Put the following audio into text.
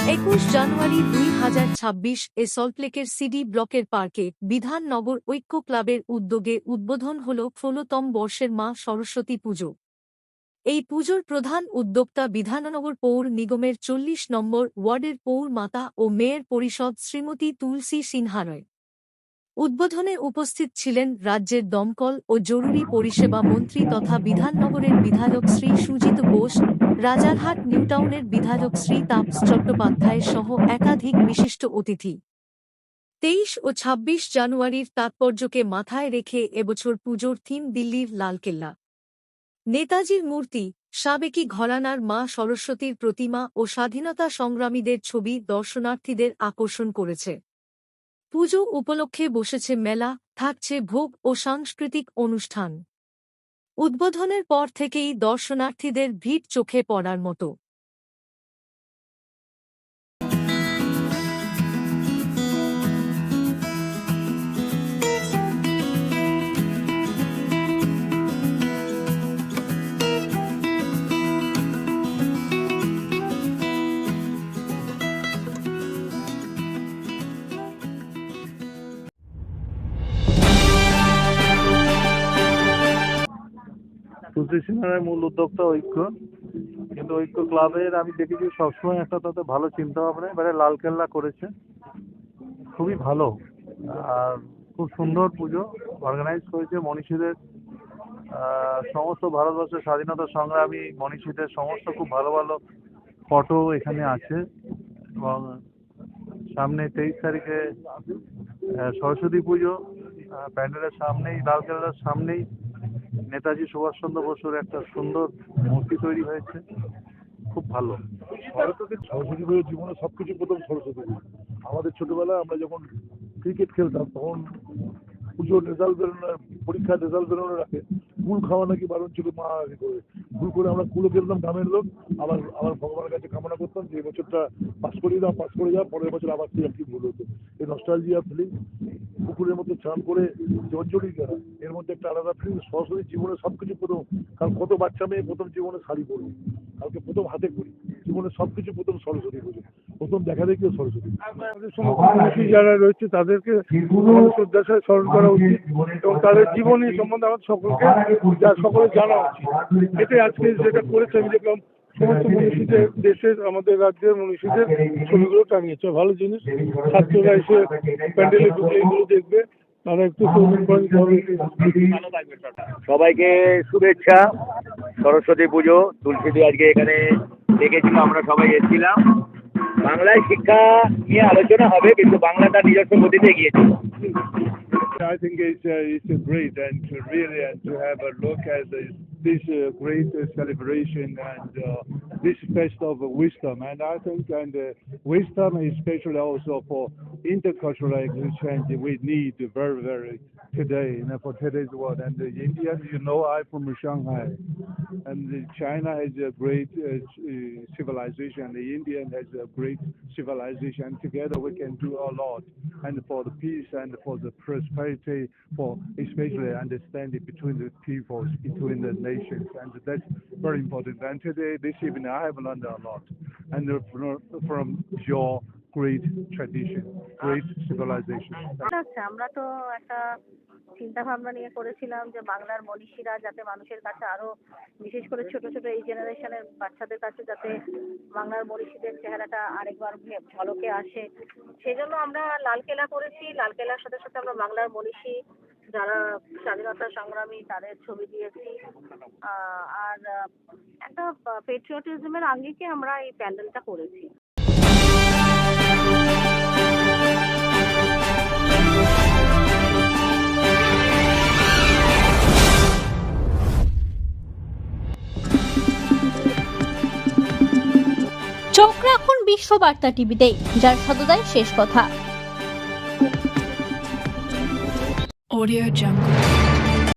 21 জানুয়ারি 2026 এ সল্টলেকের সিডি ব্লকের পার্কে বিধাননগর ঐক্য ক্লাবের উদ্যোগে উদ্বোধন হল 16তম বর্ষের মা সরস্বতী পুজো। এই পুজোর প্রধান উদ্যোক্তা বিধাননগর পৌর নিগমের 40 নম্বর ওয়ার্ডের পৌর মাতা ও মেয়র পরিষদ শ্রীমতী তুলসী সিনহারয়। উদ্বোধনে উপস্থিত ছিলেন রাজ্যের দমকল ও জরুরি পরিষেবা মন্ত্রী তথা বিধাননগরের বিধায়ক শ্রী সুজিত বোস, রাজারহাট নিউটাউনের বিধায়ক শ্রী তাপস চট্টোপাধ্যায় সহ একাধিক বিশিষ্ট অতিথি। 23 ও 26 জানুয়ারির তাৎপর্যকে মাথায় রেখে এবছর পুজোর থিম দিল্লির লালকেল্লা, নেতাজির মূর্তি, সাবেকি ঘরানার মা সরস্বতীর প্রতিমা ও স্বাধীনতা সংগ্রামীদের ছবি দর্শনার্থীদের আকর্ষণ করেছে। পুজো উপলক্ষে বসেছে মেলা, থাকছে ভোগ ও সাংস্কৃতিক অনুষ্ঠান। উদ্বোধনের পর থেকেই দর্শনার্থীদের ভিড় চোখে পড়ার মতো। তুলসী সিনহার মূল উদ্যোক্তা ঐক্য, কিন্তু ঐক্য ক্লাবের আমি দেখেছি সবসময় একটা তাতে ভালো চিন্তা ভাবনা। এবারে লালকেল্লা করেছে, খুবই ভালো আর খুব সুন্দর পুজো অর্গানাইজ করেছে। মনীষীদের সমস্ত ভারতবর্ষের স্বাধীনতা সংগ্রামী মনীষীদের সমস্ত খুব ভালো ভালো ফটো এখানে আছে। এবং সামনে 23 তারিখে সরস্বতী পুজো, প্যান্ডেলের সামনেই লালকেল্লার সামনেই নেতাজি সুভাষচন্দ্র বসুর একটা সুন্দর মূর্তি তৈরি হয়েছে, খুব ভালো। সরস্বতী পুজোর জীবনে সবকিছু প্রথম সরস্বতী পুজো। আমাদের ছোটবেলায় আমরা যখন ক্রিকেট খেলতাম তখন পুজোর রেজাল্ট বেরোনোর, পরীক্ষার রেজাল্ট বেরোনোর আগে কুল খাওয়া নাকি বারণ ছিল, মা আগে করে ভুল করে আমরা কুলো খেলতাম গ্রামের লোক। আবার ভগবানের কাছে কামনা করতাম যে এই বছরটা পাস করিয়ে দাও, পাস করে যাও, পরের বছর আবার কি ভুল হতো। এই নস্টালজিয়া ফিলিং, পুকুরের মধ্যে স্নান করে জঞ্জলি করা, এর মধ্যে একটা আলাদা ফিলিং। সরস্বতী জীবনে সবকিছু প্রথম। কারণ কত বাচ্চা মেয়ে প্রথম জীবনে শাড়ি পরবে, কালকে প্রথম হাতে করি, জীবনে সবকিছু প্রথম সরস্বতী পুজো, প্রথম দেখা দেখিও সরস্বতী। আমাদের সমস্ত যারা রয়েছে তাদেরকে শ্রদ্ধার সাথে স্মরণ করা উচিত এবং তাদের জীবনী সম্বন্ধে আমাদের সকলকে সকলে জানা উচিত। এটাই আজকে যেটা করেছে আমি দেখলাম সমস্ত মনীষীদের, দেশের আমাদের রাজ্যের মনীষীদের ছবিগুলো টাঙিয়েছে, ভালো জিনিস। ছাত্ররা এসে প্যান্ডেলে ঢুকে এগুলো দেখবে, তারা একটু সবাইকে শুভেচ্ছা সরস্বতী পুজো। তুলসীদি আজকে এখানে দেখেছিল, আমরা সবাই এসেছিলাম। বাংলায় শিক্ষা নিয়ে আলোচনা হবে, কিন্তু বাংলা তার নিজস্ব গতিতে এগিয়েছে। I think it's great and really and to have a look at this great celebration and this fest of wisdom, and I think wisdom especially also for intercultural exchange we need very today, for today's world. And the Indian, I'm from Shanghai, and China has a great civilization, and the Indian has a great civilization, and together we can do a lot, and for the peace and for the prosperity, for especially understanding between the peoples, between the nations, and that's very important. And today, this evening, I have learned a lot, and from your great tradition, great civilization. আমরা তো একটা চিন্তা ভাবনা নিয়ে করেছিলাম যে বাংলার মনীষীরা যাতে মানুষের কাছে আরো, বিশেষ করে ছোট ছোট এই জেনারেশনের বাচ্চাদের কাছে যাতে বাংলার মনীষীদের চেহারাটা আরেকবার ঝলকে আসে, সেই জন্য আমরা লালকেল্লা করেছি। লালকেল্লার সাথে সাথে আমরা বাংলার মনীষী যারা স্বাধীনতা সংগ্রামী তাদের ছবি দিয়েছি, আর একটা পেট্রিয়টিজমের আঙ্গিকে আমরা এই প্যান্ডেলটা করেছি। চোখ রাখুন বিশ্ববার্তা টিভিতে, যার সততাই শেষ কথা। Audio Jungle।